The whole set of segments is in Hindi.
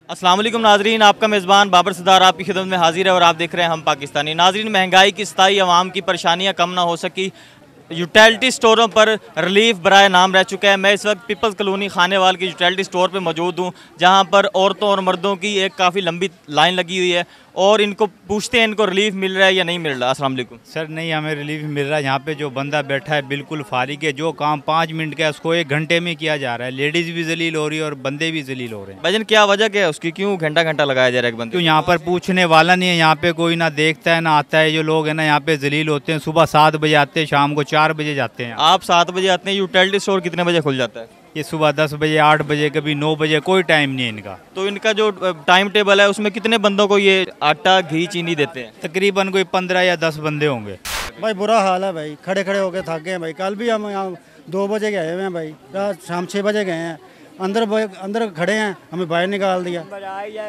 अस्सलाम वालेकुम नाजरीन, आपका मेज़बान बाबर सदार आपकी खिदमत में हाजिर है और आप देख रहे हैं हम पाकिस्तानी। नाजरीन, महंगाई की सताई अवाम की परेशानियां कम ना हो सकी, यूटिलिटी स्टोरों पर रिलीफ बराए नाम रह चुका है। मैं इस वक्त पीपल्स कॉलोनी खानेवाल की यूटिलिटी स्टोर पर मौजूद हूँ, जहाँ पर औरतों और मर्दों की एक काफ़ी लंबी लाइन लगी हुई है और इनको पूछते हैं इनको रिलीफ मिल रहा है या नहीं मिल रहा। अस्सलाम वालेकुम सर, नहीं हमें रिलीफ मिल रहा है। यहाँ पे जो बंदा बैठा है बिल्कुल फारिग है, जो काम 5 मिनट का है उसको 1 घंटे में किया जा रहा है। लेडीज़ भी जलील हो रही है और बंदे भी जलील हो रहे हैं। भाईजान, क्या वजह क्या है उसकी, क्यों घंटा घंटा लगाया जा रहा है एक बंदे? क्यों यहाँ पर पूछने वाला नहीं है, यहाँ पे कोई ना देखता है ना आता है। जो लोग हैं ना यहाँ पे जलील होते हैं, सुबह 7 बजे आते हैं, शाम को 4 बजे जाते हैं। आप 7 बजे आते हैं, यूटिलिटी स्टोर कितने बजे खुल जाता है? ये सुबह 10 बजे, 8 बजे, कभी 9 बजे, कोई टाइम नहीं है इनका। तो इनका जो टाइम टेबल है उसमें कितने बंदों को ये आटा घी चीनी देते हैं? तकरीबन कोई 15 या 10 बंदे होंगे। भाई बुरा हाल है भाई, खड़े खड़े होके थक गए हैं भाई। कल भी हम यहाँ 2 बजे गए हुए हैं भाई, रात शाम 6 बजे गए हैं। अंदर खड़े हैं, हमें बाहर निकाल दिया।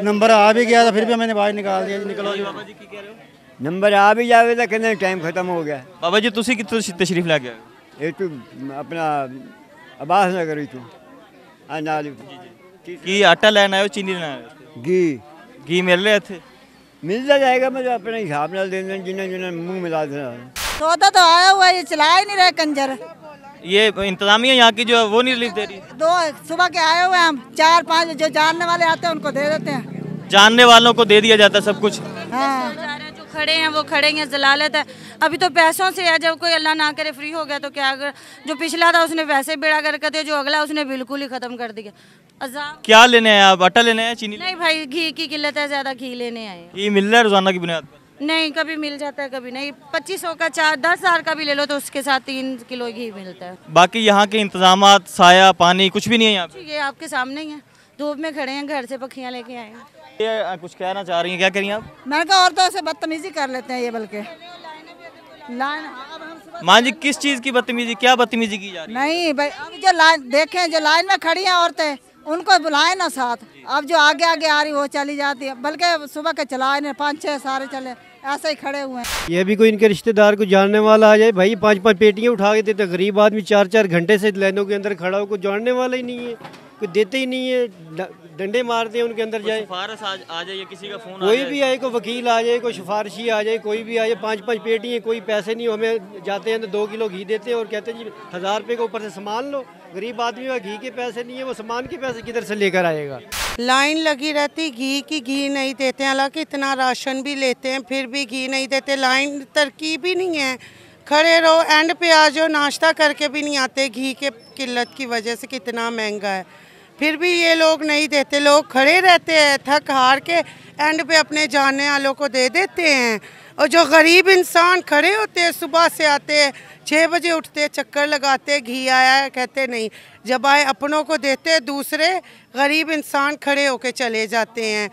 नंबर आ भी गया था फिर भी हमें बाहर निकाल दिया। निकलो बाबा जी, की कह रहे हो? नंबर आ भी जावे तो कहने टाइम खत्म हो गया। बाबा जी, तुसी कितों तशरीफ ला गए? ये तो अपना अब्बास नगर ही तू नाल की आटा लेना है, चीनी लेना है? घी मिल रहे थे? मिलता जाएगा, मतलब अपने हिसाब नाल दे दें, जिन्हें जिन्हें मुँह मिला देना। सौदा तो आया हुआ है, ये चला ही नहीं रहे कंजर। ये इंतजामिया यहाँ की जो है वो नहीं रिलीफ दे रही। 2 सुबह के आए हुए हैं हम, 4-5 जो जानने वाले आते हैं उनको दे देते हैं। जानने वालों को दे दिया जाता है सब कुछ। हाँ, जो खड़े हैं वो खड़े हैं, जलालत है। अभी तो पैसों से है, जब कोई अल्लाह ना करे फ्री हो गया तो क्या, अगर जो पिछला था उसने वैसे बेड़ा कर दिया, जो अगला उसने बिल्कुल ही खत्म कर दिया। अजाब। क्या लेने हैं आप? आटा लेने हैं, चीनी? नहीं भाई, घी की किल्लत है, ज्यादा घी लेने आए हैं। ये मिल रहा है रोजाना की बुनियाद पर? नहीं, कभी मिल जाता है कभी नहीं। 2500 का 10,000 का भी ले लो तो उसके साथ 3 किलो घी मिलता है। बाकी यहाँ के इंतजामात, साया पानी कुछ भी नहीं है यहाँ पे? ये आपके सामने ही है, धूप में खड़े हैं, घर से पखियाँ लेके आए हैं। ये कुछ कहना चाह रही हैं, क्या करिए आप? मैंने कहा औरतों से बदतमीजी कर लेते हैं ये, बल्कि लाइन। माँ जी, किस चीज़ की बदतमीजी, क्या बदतमीजी की जा रही है? नहीं भाई, अब जो लाइन देखें, जो लाइन में खड़ी हैं औरतें, उनको बुलाए ना साथ। अब जो आगे आगे आ रही वो चली जाती है, बल्कि सुबह के चलाए नहीं, 5-6 सारे चले ऐसे ही खड़े हुए हैं। ये भी कोई इनके रिश्तेदार को जानने वाला आ जाए भाई, 5-5 पेटियाँ उठा के देते। गरीब आदमी 4-4 घंटे से लाइनों के अंदर खड़ा हो, कोई जानने वाला ही नहीं है, कोई देते ही नहीं है, डंडे मारते हैं उनके अंदर जाए। सिफारिश आ जाए, किसी का फोन कोई भी आए, कोई वकील आ जाए, कोई सिफारिशी आ जाए, कोई भी आ जाए, 5-5 पेटियाँ, कोई पैसे नहीं। हमें जाते हैं तो 2 किलो घी देते हैं और कहते हैं जी 1000 रुपये के ऊपर से सामान लो। गरीब आदमी का घी के पैसे नहीं है, वो सामान के पैसे किधर से लेकर आएगा? लाइन लगी रहती घी नहीं देते हैं। हालांकि इतना राशन भी लेते हैं फिर भी घी नहीं देते। लाइन तरकीब ही नहीं है, खड़े रहो, एंड पे आ जाओ, नाश्ता करके भी नहीं आते। घी के किल्लत की वजह से कितना महंगा है, फिर भी ये लोग नहीं देते। लोग खड़े रहते हैं, थक हार के एंड पे अपने जानने वालों को दे देते हैं। और जो गरीब इंसान खड़े होते हैं, सुबह से आते हैं, 6 बजे उठते, चक्कर लगाते, घी आया है, कहते नहीं, जब आए अपनों को देते, दूसरे गरीब इंसान खड़े होके चले जाते हैं,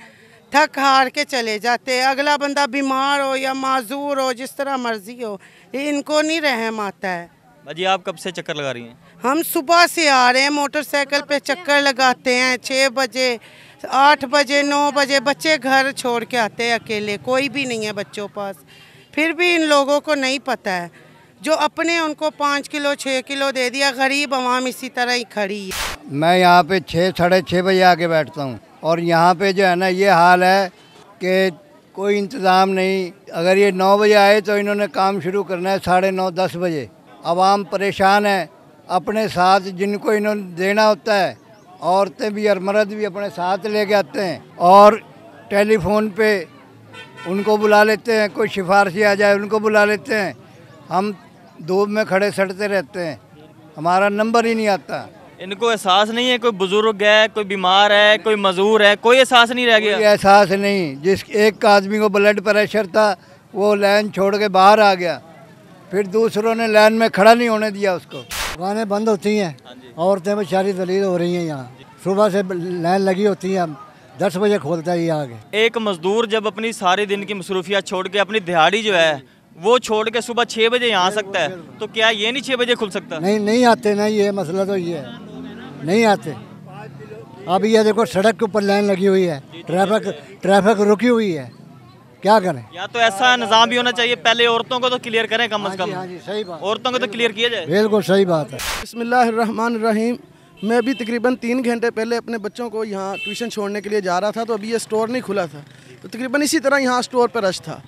थक हार के चले जाते हैं। अगला बंदा बीमार हो या माजूर हो, जिस तरह मर्जी हो, इनको नहीं रहम आता है। जी, आप कब से चक्कर लगा रही हैं? हम सुबह से आ रहे हैं, मोटरसाइकिल पे चक्कर लगाते हैं। 6 बजे, 8 बजे, 9 बजे बच्चे घर छोड़ के आते हैं, अकेले कोई भी नहीं है बच्चों पास। फिर भी इन लोगों को नहीं पता है, जो अपने उनको 5 किलो 6 किलो दे दिया। गरीब आवाम इसी तरह ही खड़ी है। मैं यहाँ पे 6-6:30 बजे आके बैठता हूँ और यहाँ पे जो है ना ये हाल है कि कोई इंतज़ाम नहीं। अगर ये 9 बजे आए तो इन्होंने काम शुरू करना है 9:30-10 बजे। आवाम परेशान है, अपने साथ जिनको इन्होंने देना होता है, औरतें भी और मर्द भी अपने साथ लेके आते हैं और टेलीफोन पे उनको बुला लेते हैं। कोई सिफारिशी आ जाए उनको बुला लेते हैं। हम धूप में खड़े सड़ते रहते हैं, हमारा नंबर ही नहीं आता। इनको एहसास नहीं है, कोई बुजुर्ग है, कोई बीमार है, कोई मजदूर है, कोई एहसास नहीं रह गया? कोई एहसास नहीं। जिस एक आदमी को ब्लड प्रेशर था वो लाइन छोड़ के बाहर आ गया, फिर दूसरों ने लाइन में खड़ा नहीं होने दिया उसको। दुकानें बंद होती हैं, औरतें बेचारी दलील हो रही हैं। यहाँ सुबह से लाइन लगी होती है, 10 बजे खोलता है ये आगे। एक मजदूर जब अपनी सारे दिन की मसरूफियात छोड़ के, अपनी दिहाड़ी जो है वो छोड़ के सुबह 6 बजे यहाँ आ सकता है, तो क्या ये नहीं 6 बजे खुल सकता? नहीं आते ना, ये मसला तो ये है, नहीं आते। अब ये देखो सड़क के ऊपर लाइन लगी हुई है, ट्रैफिक रुकी हुई है, क्या करें? या तो ऐसा निज़ाम भी होना चाहिए, पहले औरतों को तो क्लियर करें कम से कम। हाँ जी, सही बात। औरतों को तो क्लियर किया जाए। बिल्कुल सही बात है। बिस्मिल्लाहिर्रहमानिर्रहीम। मैं अभी तकरीबन 3 घंटे पहले अपने बच्चों को यहाँ ट्यूशन छोड़ने के लिए जा रहा था, तो अभी ये स्टोर नहीं खुला था, तो तकरीबन इसी तरह यहाँ स्टोर पर रश था।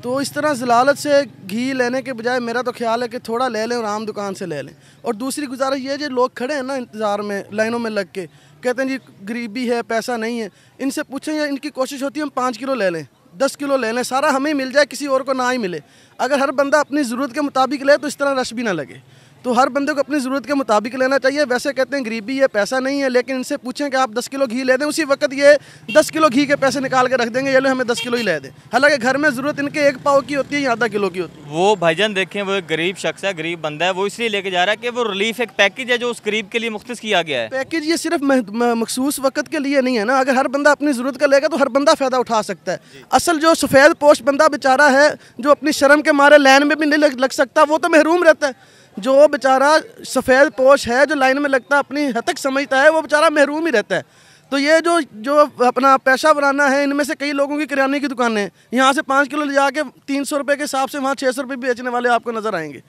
तो इस तरह ज़लालत से घी लेने के बजाय मेरा तो ख्याल है कि थोड़ा ले लें और आम दुकान से ले लें। और दूसरी गुजारिश ये, जो लोग खड़े हैं ना इंतज़ार में, लाइनों में लग के, कहते हैं जी गरीबी है, पैसा नहीं है, इनसे पूछें, या इनकी कोशिश होती है हम 5 किलो ले लें, 10 किलो ले लें, सारा हमें मिल जाए, किसी और को ना ही मिले। अगर हर बंदा अपनी ज़रूरत के मुताबिक ले तो इस तरह रश भी ना लगे। तो हर बंदे को अपनी ज़रूरत के मुताबिक लेना चाहिए। वैसे कहते हैं गरीबी है, पैसा नहीं है, लेकिन इनसे पूछें कि आप 10 किलो घी ले दें, उसी वक्त ये 10 किलो घी के पैसे निकाल के रख देंगे, ये लो हमें 10 किलो ही ले दें। हालांकि घर में ज़रूरत इनके 1 पाव की होती है या आधा किलो की होती है। वो भाईजान देखें, वो एक गरीब शख्स है, गरीब बंदा है, वो इसलिए लेके जा रहा है कि वो रिलीफ एक पैकेज है जो उस गरीब के लिए मुख्तस किया गया है। पैकेज ये सिर्फ मखसूस वक्त के लिए नहीं है ना, अगर हर बंदा अपनी ज़रूरत का लेगा तो हर बंदा फ़ायदा उठा सकता है। असल जो सफ़ेद पोश बंदा बेचारा है, जो अपनी शर्म के मारे लाइन में भी नहीं लग सकता, वो तो महरूम रहता है। जो बेचारा सफ़ेद पोश है, जो लाइन में लगता है, अपनी हद तक समझता है, वो बेचारा महरूम ही रहता है। तो ये जो अपना पैसा बनाना है, इनमें से कई लोगों की किराने की दुकानें हैं, यहाँ से 5 किलो ले जाके 300 रुपये के हिसाब से वहाँ 600 रुपये बेचने वाले आपको नज़र आएंगे।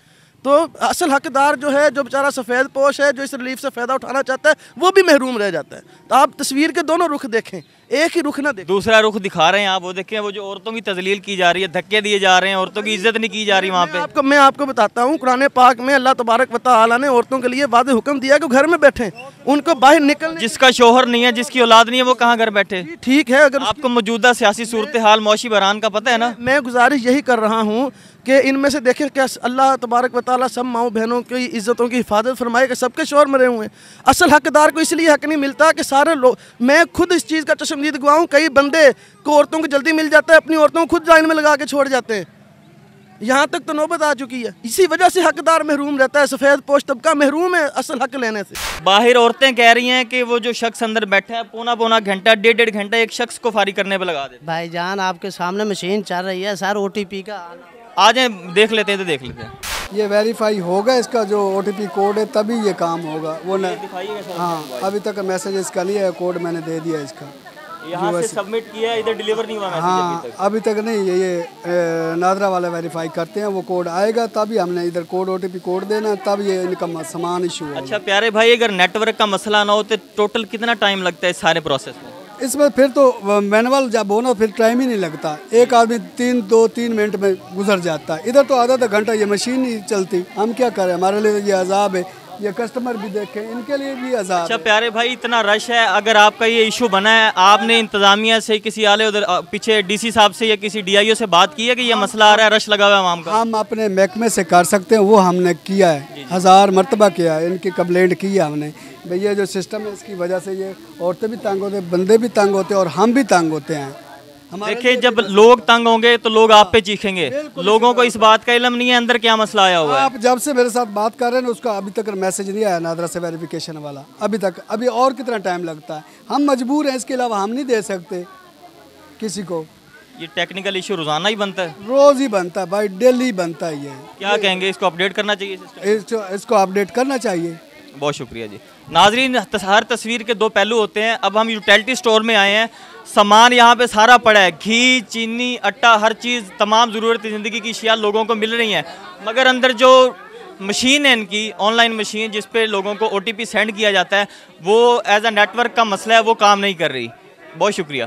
तो असल हकदार जो है, जो बेचारा सफ़ेद पोश है, जो इस रिलीफ से फ़ायदा उठाना चाहता है, वो भी महरूम रह जाता है। तो आप तस्वीर के दोनों रुख देखें, एक ही रुख ना देखें। दूसरा रुख दिखा रहे हैं आप, वो देखें, वो जो औरतों की तजलील की जा रही है, धक्के दिए जा रहे हैं, औरतों की इज्जत नहीं की जा रही वहाँ पे। मैं आपको बताता हूँ, कुरान पाक में अल्लाह तबारक व तआला ने औरतों के लिए वादे हुक्म दिया कि घर में बैठें, उनको बाहर निकलने। जिसका शोहर नहीं है, जिसकी औलाद नहीं है, वो कहाँ घर बैठे? ठीक है, अगर आपको मौजूदा सियासी सूरत हाल, मौशी बहरान का पता है ना। मैं गुजारिश यही कर रहा हूँ कि इनमें से देखें, क्या अल्लाह तबारक व तआला सब माओ बहनों की इज़्ज़तों की हिफाजत फरमाए कि सबके शोर मरे हुए हैं। असल हकदार को इसलिए हक नहीं मिलता कि सारे लोग, मैं खुद इस चीज़ का चश्मदीद गवाह हूँ, कई बंदे को औरतों को जल्दी मिल जाता है, अपनी औरतों को खुद लाइन में लगा के छोड़ जाते हैं। यहाँ तक तो नौबत आ चुकी है। इसी वजह से हकदार महरूम रहता है, सफ़ेद पोश तबका महरूम है असल हक लेने से। बाहर औरतें कह रही हैं कि वो जो शख्स अंदर बैठा है, पौना घंटा, 1.5 घंटा एक शख्स को फारिग करने पर लगा देते। भाईजान आपके सामने मशीन चल रही है सर, OTP का आ जाए, देख लेते हैं तो देख लेते हैं। ये वेरीफाई होगा, इसका जो OTP कोड है तभी ये काम होगा। वो न हाँ, अभी तक मैसेज इसका लिया है, कोड मैंने दे दिया इसका, यहाँ से सबमिट किया, इधर डिलीवर नहीं हुआ मैसेज। हाँ, अभी तक नहीं। ये नादरा वाले वेरीफाई करते हैं, वो कोड आएगा तभी हमने इधर कोड OTP कोड देना, तब ये इनका सामान इशू होगा। अच्छा प्यारे भाई, अगर नेटवर्क का मसला ना हो तो टोटल कितना टाइम लगता है इस सारे प्रोसेस में? इसमें फिर तो मैनुअल जब हो ना, फिर टाइम ही नहीं लगता। एक आदमी 2-3 मिनट में गुजर जाता है। इधर तो आधा घंटा ये मशीन नहीं चलती। हम क्या करें, हमारे लिए ये अजाब है। ये कस्टमर भी देखें, इनके लिए भी अजाब। अच्छा प्यारे भाई, इतना रश है, अगर आपका ये इशू बना है, आपने इंतजामिया से किसी आले उधर पीछे DC साहब से या किसी DIO से बात की है कि ये मसला आ रहा है, रश लगा हुआ है आवाम का? हम अपने महकमे से कर सकते हैं, वो हमने किया है, 1000 मरतबा किया है, इनकी कंप्लेंट की है हमने। भैया जो सिस्टम है, इसकी वजह से ये औरतें भी तंग होते हैं, बंदे भी तंग होते हैं और हम भी तंग होते हैं। देखिए, जब लोग तंग होंगे तो लोग आप पे चीखेंगे। लोगों को इस बात का इल्म नहीं है अंदर क्या मसला आया हुआ है। आप जब से मेरे साथ बात कर रहे हैं, उसका अभी तक मैसेज नहीं आया नादरा से वेरिफिकेशन वाला, अभी तक। अभी और कितना टाइम लगता है, हम मजबूर हैं, इसके अलावा हम नहीं दे सकते किसी को। ये टेक्निकल इशू रोजाना ही बनता है? रोज ही बनता है भाई, डेली बनता है। ये क्या कहेंगे, इसको अपडेट करना चाहिए सिस्टम? इसको अपडेट करना चाहिए। बहुत शुक्रिया जी। नाजरीन, हर तस्वीर के 2 पहलू होते हैं। अब हम यूटिलिटी स्टोर में आए हैं, सामान यहाँ पे सारा पड़ा है, घी, चीनी, आटा, हर चीज़, तमाम ज़रूरत ज़िंदगी की अशिया लोगों को मिल रही हैं, मगर अंदर जो मशीन है इनकी, ऑनलाइन मशीन जिस पे लोगों को OTP सेंड किया जाता है, वो एज अ नेटवर्क का मसला है, वो काम नहीं कर रही। बहुत शुक्रिया।